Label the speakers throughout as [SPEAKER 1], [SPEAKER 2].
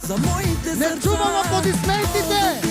[SPEAKER 1] Не чувам аплодисментите!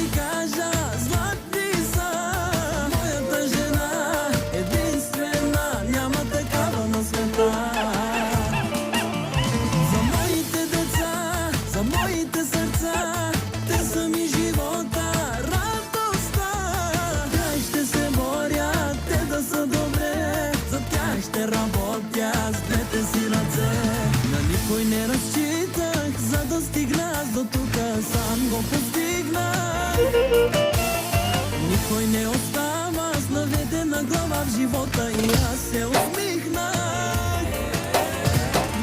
[SPEAKER 2] Никой не остава с наведена глава в живота и аз се усмихнах.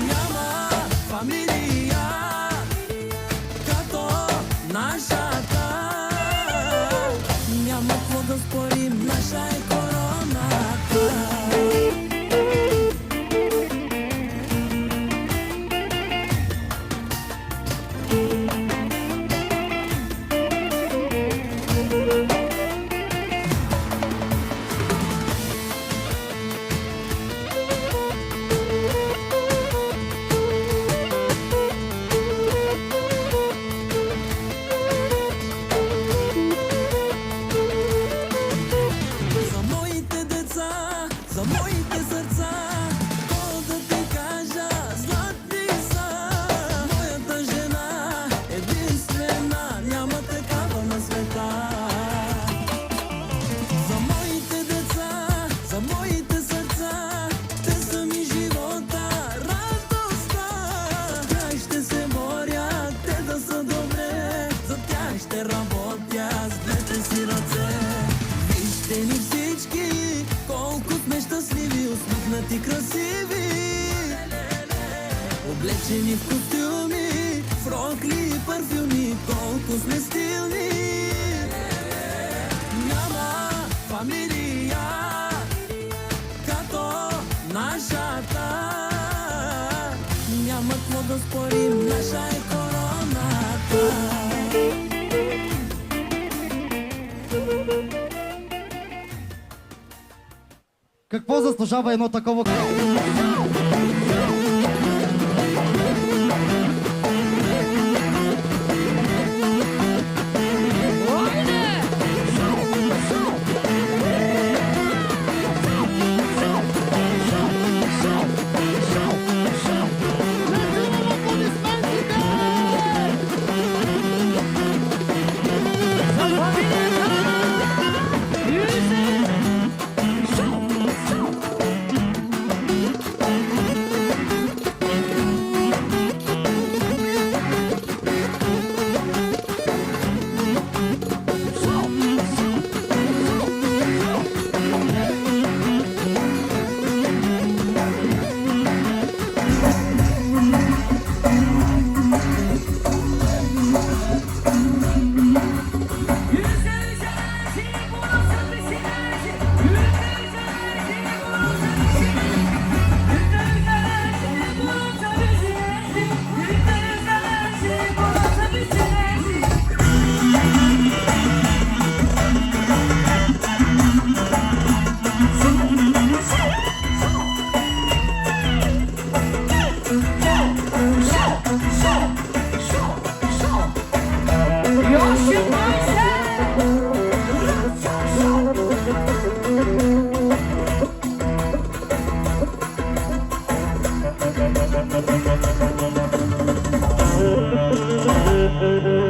[SPEAKER 2] Няма фамилия като нашата, няма какво да спорим, наша е короната. Облечени в костюми, фрокли и парфюми, колко сме стилни. Няма фамилия като нашата, няма какво да спорим, наша е короната.
[SPEAKER 1] Какво заслужава едно такова?
[SPEAKER 3] Thank you.